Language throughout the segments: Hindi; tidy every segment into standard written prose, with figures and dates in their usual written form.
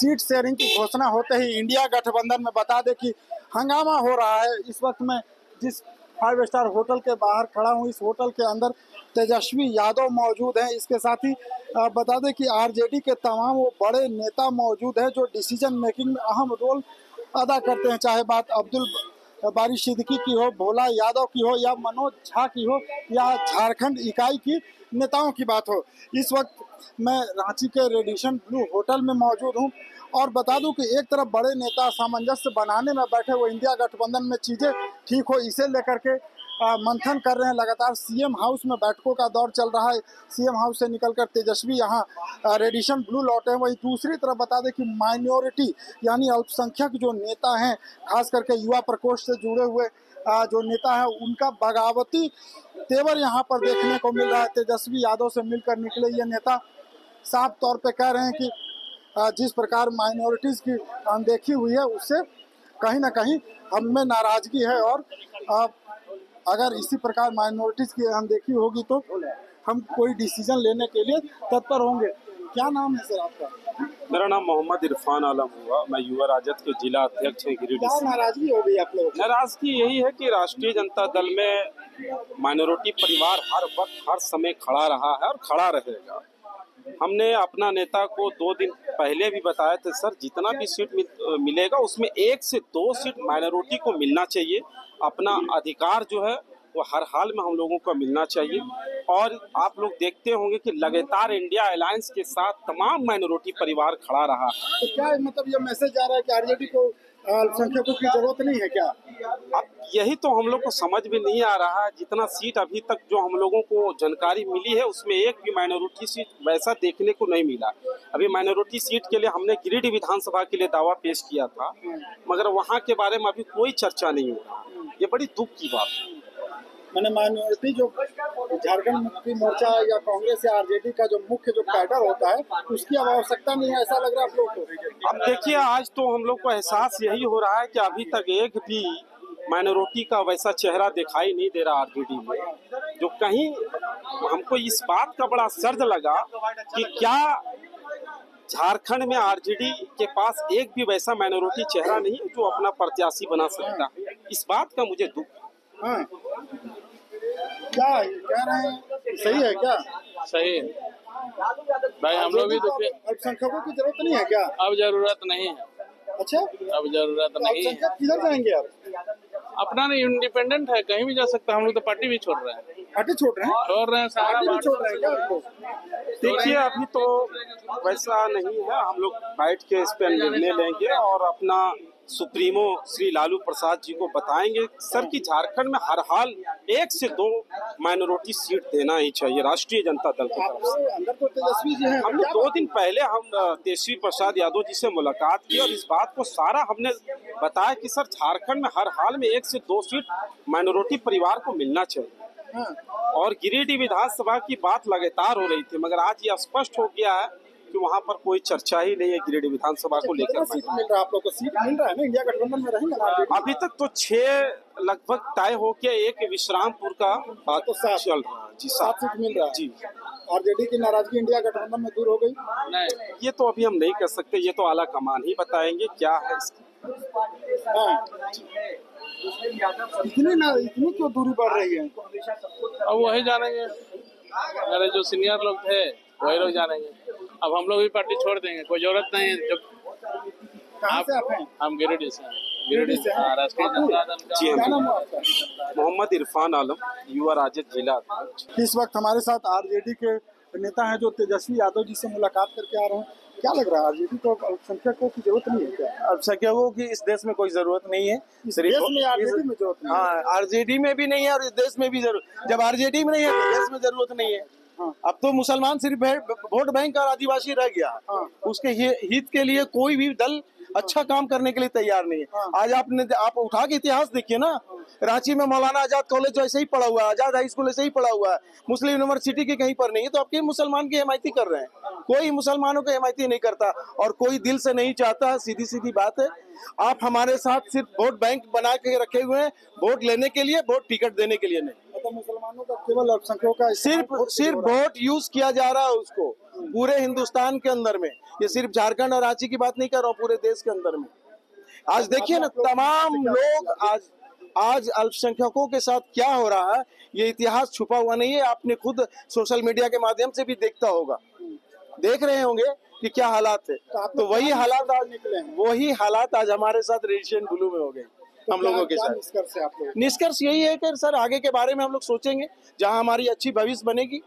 सीट शेयरिंग की घोषणा होते ही इंडिया गठबंधन में बता दें कि हंगामा हो रहा है। इस वक्त मैं जिस 5 स्टार होटल के बाहर खड़ा हूँ, इस होटल के अंदर तेजस्वी यादव मौजूद हैं। इसके साथ ही बता दें कि आरजेडी के तमाम वो बड़े नेता मौजूद हैं जो डिसीजन मेकिंग में अहम रोल अदा करते हैं, चाहे बात अब्दुल बारी सिद्दीकी की हो, भोला यादव की हो, या मनोज झा की हो, या झारखंड इकाई की नेताओं की बात हो। इस वक्त मैं रांची के रेडिसन ब्लू होटल में मौजूद हूं और बता दूं कि एक तरफ बड़े नेता सामंजस्य बनाने में बैठे, वो इंडिया गठबंधन में चीज़ें ठीक हो इसे लेकर के मंथन कर रहे हैं। लगातार सीएम हाउस में बैठकों का दौर चल रहा है। सीएम हाउस से निकलकर तेजस्वी यहाँ रेडिसन ब्लू लौटे हैं। वहीं दूसरी तरफ बता दें कि माइनॉरिटी यानी अल्पसंख्यक जो नेता हैं, खास करके युवा प्रकोष्ठ से जुड़े हुए जो नेता हैं, उनका बगावती तेवर यहाँ पर देखने को मिल रहा है। तेजस्वी यादव से मिलकर निकले ये नेता साफ तौर पे कह रहे हैं कि जिस प्रकार माइनॉरिटीज़ की अनदेखी हुई है, उससे कहीं ना कहीं हम में नाराज़गी है और अगर इसी प्रकार माइनॉरिटीज़ की अनदेखी होगी तो हम कोई डिसीजन लेने के लिए तत्पर होंगे। क्या नाम है सर आपका? मेरा नाम मोहम्मद इरफान आलम हुआ। मैं युवा राजद के जिला अध्यक्ष हैं गिरिडीह। क्या नाराजगी हो गई आप लोगों? नाराजगी यही है कि राष्ट्रीय जनता दल में माइनॉरिटी परिवार हर वक्त हर समय खड़ा रहा है और खड़ा रहेगा। हमने अपना नेता को 2 दिन पहले भी बताया था, सर जितना भी सीट मिलेगा उसमें 1 से 2 सीट माइनॉरिटी को मिलना चाहिए। अपना अधिकार जो है वो हर हाल में हम लोगों को मिलना चाहिए। और आप लोग देखते होंगे कि लगातार इंडिया अलायंस के साथ तमाम माइनॉरिटी परिवार खड़ा रहा। तो क्या मतलब ये मैसेज आ रहा है कि आरजेडी को अल्पसंख्यकों की जरूरत नहीं है क्या? अब यही तो हम लोग को समझ में नहीं आ रहा है। जितना सीट अभी तक जो हम लोगों को जानकारी मिली है उसमें एक भी माइनॉरिटी सीट वैसा देखने को नहीं मिला। अभी माइनॉरिटी सीट के लिए हमने गिरिडीह विधानसभा के लिए दावा पेश किया था, मगर वहाँ के बारे में अभी कोई चर्चा नहीं हो रहा। ये बड़ी दुख की बात है। मैंने माइनॉरिटी जो झारखंड मुक्ति मोर्चा या कांग्रेस या आरजेडी का जो मुख्य जो कैडर होता है उसकी अब आवश्यकता नहीं है, ऐसा लग रहा है आप लोग को? अब देखिए, आज तो हम लोग को एहसास यही हो रहा है कि अभी तक एक भी माइनॉरिटी का वैसा चेहरा दिखाई नहीं दे रहा आरजेडी में। जो कहीं हमको इस बात का बड़ा आश्चर्य लगा कि क्या झारखंड में आरजेडी के पास एक भी वैसा माइनॉरिटी चेहरा नहीं है जो अपना प्रत्याशी बना सकता है। इस बात का मुझे दुख। हाँ, क्या कह रहे हैं, सही है क्या? सही है भाई, हम लोग भी दुखी। अल्पसंख्यकों की जरूरत नहीं है क्या? अब जरूरत नहीं है। अच्छा, अब जरूरत नहीं है। किधर जाएंगे आप? अपना नहीं, इंडिपेंडेंट है, कहीं भी जा सकता है। हम लोग तो पार्टी भी छोड़ रहे हैं। पार्टी छोड़ रहे हैं? छोड़ रहे हैं, सारा पार्टी भी छोड़ रहे हैं क्या आप लोग? देखिए, अभी तो वैसा नहीं है। हम लोग बैठ के इस पर निर्णय लेंगे और अपना सुप्रीमो श्री लालू प्रसाद जी को बताएंगे सर कि झारखंड में हर हाल 1 से 2 माइनॉरिटी सीट देना ही चाहिए राष्ट्रीय जनता दल की तरफ से। अंदर तो तेजस्वी जी हैं। हमने 2 दिन पहले हम तेजस्वी प्रसाद यादव जी से मुलाकात की और इस बात को सारा हमने बताया कि सर झारखंड में हर हाल में 1 से 2 सीट माइनॉरिटी परिवार को मिलना चाहिए। और गिरिडीह विधानसभा की बात लगातार हो रही थी, मगर आज ये स्पष्ट हो गया है कि वहाँ पर कोई चर्चा ही नहीं है गिरिडीह विधानसभा को लेकर। सीट मिल रहा है आप लोग को? सीट मिल रहा है ना? इंडिया गठबंधन में रहेंगे अभी तक तो 6 लगभग तय होके एक विश्रामपुर का बात तो चल रहा है जी। 7 सीट मिल रहा है जी। आरजेडी की नाराजगी इंडिया गठबंधन में दूर हो गई? नहीं, ये तो अभी हम नहीं कर सकते, ये तो आला कमान ही बताएंगे क्या है इसकी। इतनी क्यों दूरी बढ़ रही है? अब वही जानेंगे, मेरे जो सीनियर लोग थे वही लोग जानेंगे। अब हम लोग भी पार्टी छोड़ देंगे, कोई जरूरत नहीं है। जब कहाँ से आप हैं? हम गिरिडीह से हैं। गिरिडीह से राष्ट्रीय जनता दल का। जी, क्या नाम है आपका? मोहम्मद इरफान आलम, युवा राजद जिला अध्यक्ष। इस वक्त हमारे साथ आरजेडी के नेता हैं जो तेजस्वी यादव जी से मुलाकात करके आ रहे हैं। क्या लग रहा है, आरजेडी को अल्पसंख्यकों की जरूरत नहीं है क्या? अल्पसंख्यकों की इस देश में कोई जरूरत नहीं है। इस देश में आरजेडी में जरूरत नहीं है। हाँ, आरजेडी में भी नहीं है और इस देश में भी जरूरत। जब आरजेडी में नहीं है तो देश में जरूरत नहीं है। अब तो मुसलमान सिर्फ वोट बैंक और आदिवासी रह गया। उसके हित के लिए कोई भी दल अच्छा काम करने के लिए तैयार नहीं है। आज आप उठा के इतिहास देखिए ना, रांची में मौलाना आजाद कॉलेज ऐसे ही पढ़ा हुआ है, आजाद हाई स्कूल ऐसे ही पढ़ा हुआ है, मुस्लिम यूनिवर्सिटी के कहीं पर नहीं है। तो आपके मुसलमान की हिमायती कर रहे हैं। कोई मुसलमानों की हिमायती नहीं करता और कोई दिल से नहीं चाहता। सीधी सीधी बात है। आप हमारे साथ सिर्फ वोट बैंक बना के रखे हुए हैं, वोट लेने के लिए, वोट टिकट देने के लिए नहीं। मतलब मुसलमानों का केवल अल्पसंख्यकों का सिर्फ वोट यूज किया जा रहा है उसको पूरे हिंदुस्तान के अंदर में। ये सिर्फ झारखंड और रांची की बात नहीं कर रहा हूँ, पूरे देश के अंदर में। आज देखिए ना, तमाम लोग आज अल्पसंख्यकों के साथ क्या हो रहा है, ये इतिहास छुपा हुआ नहीं है। आपने खुद सोशल मीडिया के माध्यम से भी देख रहे होंगे कि क्या हालात है। तो वही हालात आज हमारे साथ रेडिएशन ब्लू में हो गए हम लोगों के साथ। निष्कर्ष यही है कि सर आगे के बारे में हम लोग सोचेंगे, जहां हमारी अच्छी भविष्य बनेगी,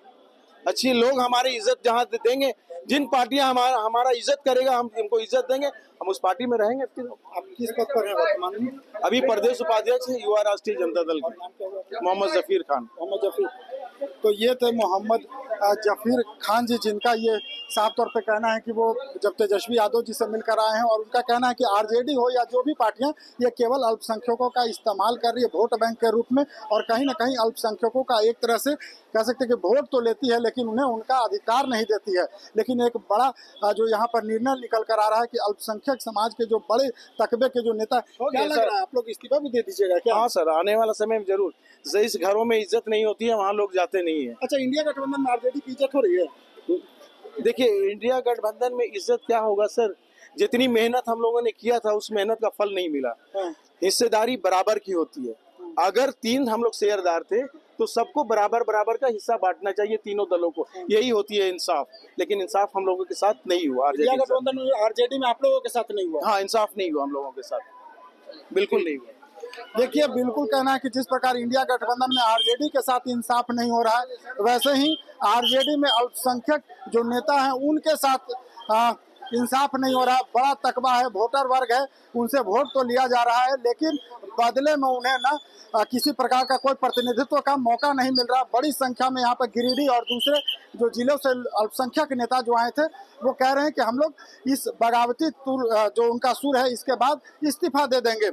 अच्छी लोग हमारी इज्जत जहां देंगे, जिन पार्टियां हमारा इज्जत करेगा हम उनको इज्जत देंगे, हम उस पार्टी में रहेंगे। आप किस पद पर हैं वर्तमान में? अभी प्रदेश उपाध्यक्ष है युवा राष्ट्रीय जनता दल के, मोहम्मद जफीर खान। तो ये थे मोहम्मद जफीर खान जी, जिनका ये साफ तौर पे कहना है कि वो जब तेजस्वी यादव जी से मिलकर आए हैं, और उनका कहना है कि आरजेडी हो या जो भी पार्टियां, ये केवल अल्पसंख्यकों का इस्तेमाल कर रही है वोट बैंक के रूप में, और कहीं ना कहीं अल्पसंख्यकों का एक तरह से कह सकते हैं कि वोट तो लेती है लेकिन उन्हें उनका अधिकार नहीं देती है। लेकिन एक बड़ा जो यहाँ पर निर्णय निकल कर आ रहा है कि अल्पसंख्यक समाज के जो बड़े तकबे के जो नेता, क्या लग रहा है आप लोग इस्तीफा भी दे दीजिएगा क्या? हाँ सर, आने वाला समय में जरूर। जिस घरों में इज्जत नहीं होती है वहाँ लोग जाते नहीं है। अच्छा, इंडिया गठबंधन में आरजेडी की इज्जत हो रही है? देखिए, इंडिया गठबंधन में इज्जत क्या होगा सर, जितनी मेहनत हम लोगों ने किया था उस मेहनत का फल नहीं मिला। हिस्सेदारी बराबर की होती है। अगर 3 हम लोग शेयरदार थे तो सबको बराबर का हिस्सा बांटना चाहिए, तीनों दलों को। यही होती है इंसाफ। लेकिन इंसाफ हम लोगों के साथ नहीं हुआ। आरजेडी में आप लोगों के साथ नहीं हुआ? हाँ, इंसाफ नहीं हुआ हम लोगों के साथ, बिल्कुल नहीं हुआ। देखिए, बिल्कुल कहना है कि जिस प्रकार इंडिया गठबंधन में आरजेडी के साथ इंसाफ नहीं हो रहा है, वैसे ही आरजेडी में अल्पसंख्यक जो नेता हैं उनके साथ इंसाफ नहीं हो रहा है। बड़ा तकबा है, वोटर वर्ग है, उनसे वोट तो लिया जा रहा है लेकिन बदले में उन्हें ना किसी प्रकार का कोई प्रतिनिधित्व का मौका नहीं मिल रहा। बड़ी संख्या में यहाँ पर गिरिडीह और दूसरे जो जिलों से अल्पसंख्यक नेता जो आए थे वो कह रहे हैं कि हम लोग इस बगावती जो उनका सुर है इसके बाद इस्तीफा दे देंगे।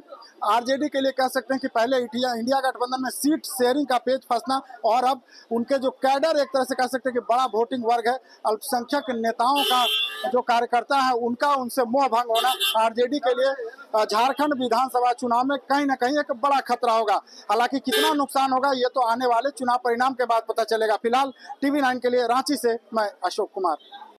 आरजेडी के लिए कह सकते हैं कि पहले इंडिया गठबंधन में सीट शेयरिंग का पेच फंसना, और अब उनके जो कैडर एक तरह से कह सकते हैं कि बड़ा वोटिंग वर्ग है, अल्पसंख्यक नेताओं का जो कार्यकर्ता है उनका उनसे मोह भंग होना आरजेडी के लिए झारखंड विधानसभा चुनाव में कहीं ना कहीं एक बड़ा खतरा होगा। हालांकि कितना नुकसान होगा ये तो आने वाले चुनाव परिणाम के बाद पता चलेगा। फिलहाल TV9 के लिए रांची से मैं अशोक कुमार।